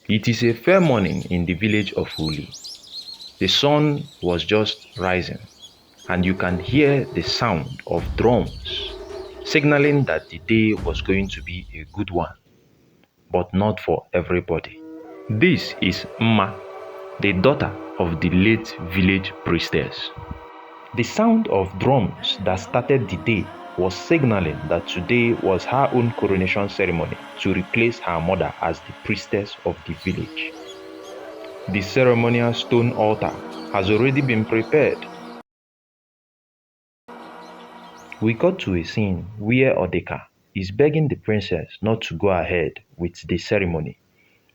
It is a fair morning in the village of Uli. The sun was just rising, and you can hear the sound of drums, signaling that the day was going to be a good one, but not for everybody. This is Mma, the daughter of the late village priestess. The sound of drums that started the day was signaling that today was her own coronation ceremony to replace her mother as the priestess of the village. The ceremonial stone altar has already been prepared. We got to a scene where Odeka is begging the princess not to go ahead with the ceremony,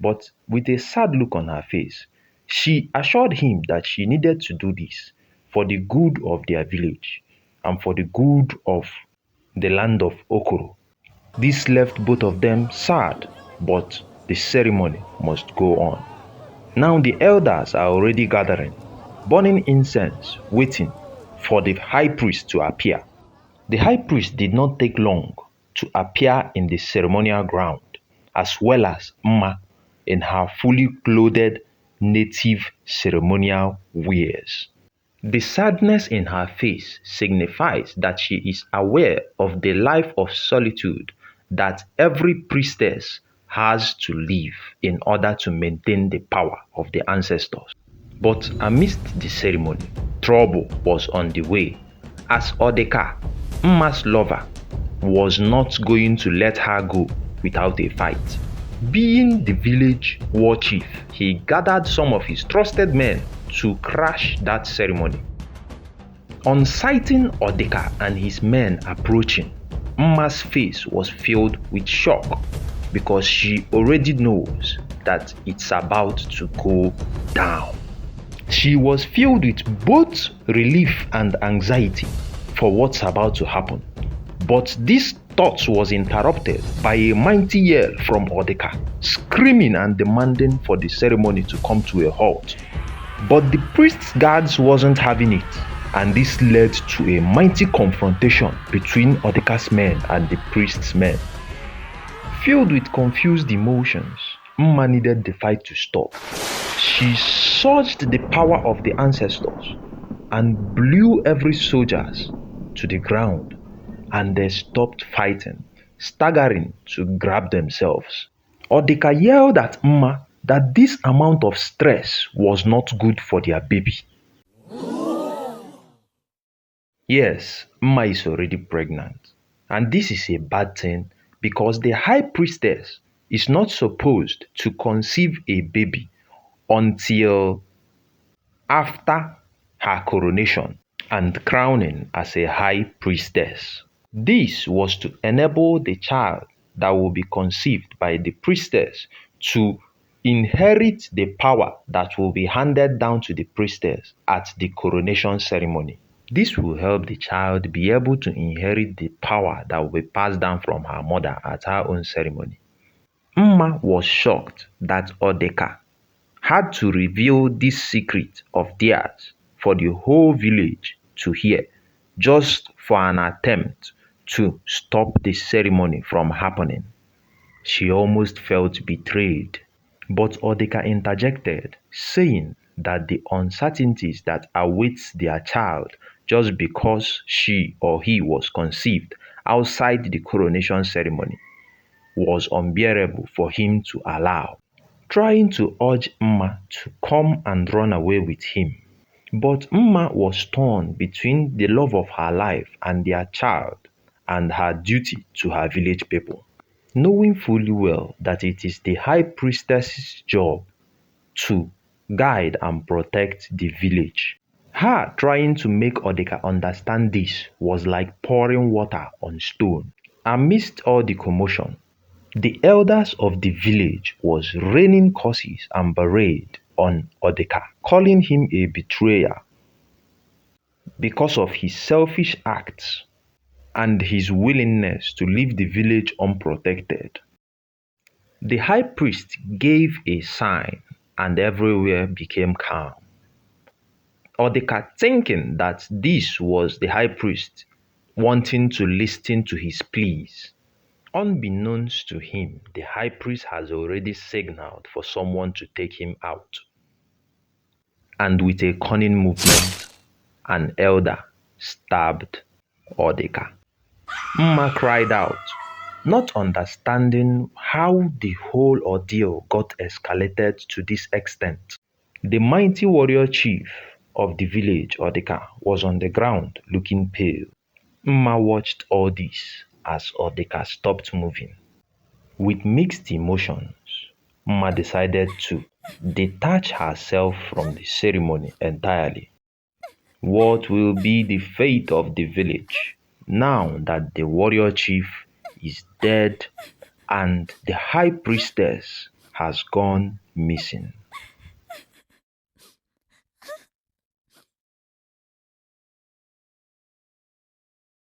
but with a sad look on her face, she assured him that she needed to do this for the good of their village and for the good of the land of Okoro. This left both of them sad, but the ceremony must go on. Now the elders are already gathering, burning incense, waiting for the high priest to appear. The high priest did not take long to appear in the ceremonial ground, as well as Mma in her fully clothed native ceremonial wears. The sadness in her face signifies that she is aware of the life of solitude that every priestess has to live in order to maintain the power of the ancestors. But amidst the ceremony, trouble was on the way, as Odeka, Mma's lover, was not going to let her go without a fight. Being the village war chief, he gathered some of his trusted men to crash that ceremony. On sighting Odeka and his men approaching, Mma's face was filled with shock because she already knows that it's about to go down. She was filled with both relief and anxiety for what's about to happen. But this thought was interrupted by a mighty yell from Odeka, screaming and demanding for the ceremony to come to a halt. But the priest's guards wasn't having it, and this led to a mighty confrontation between Odeka's men and the priest's men. Filled with confused emotions, Mma needed the fight to stop. She surged the power of the ancestors and blew every soldier to the ground, and they stopped fighting, staggering to grab themselves. Odeka yelled at Mma that this amount of stress was not good for their baby. Yes, Mma is already pregnant, and this is a bad thing because the high priestess is not supposed to conceive a baby until after her coronation and crowning as a high priestess. This was to enable the child that will be conceived by the priestess to inherit the power that will be handed down to the priestess at the coronation ceremony. This will help the child be able to inherit the power that will be passed down from her mother at her own ceremony. Mma was shocked that Odeka had to reveal this secret of theirs for the whole village to hear, just for an attempt to stop the ceremony from happening. She almost felt betrayed, but Odeka interjected, saying that the uncertainties that awaits their child just because she or he was conceived outside the coronation ceremony was unbearable for him to allow, trying to urge Mma to come and run away with him. But Mma was torn between the love of her life and their child and her duty to her village people, knowing fully well that it is the high priestess's job to guide and protect the village. Her trying to make Odeka understand this was like pouring water on stone. Amidst all the commotion, the elders of the village was raining curses and berate on Odeka, calling him a betrayer because of his selfish acts and his willingness to leave the village unprotected. The high priest gave a sign and everywhere became calm. Odeka, thinking that this was the high priest wanting to listen to his pleas, Unbeknownst to him, the high priest has already signaled for someone to take him out. And with a cunning movement, an elder stabbed Odeka. Mma cried out, not understanding how the whole ordeal got escalated to this extent. The mighty warrior chief of the village, Odeka, was on the ground looking pale. Mma watched all this as Odeka stopped moving. With mixed emotions, Mma decided to detach herself from the ceremony entirely. What will be the fate of the village now that the warrior chief is dead and the high priestess has gone missing?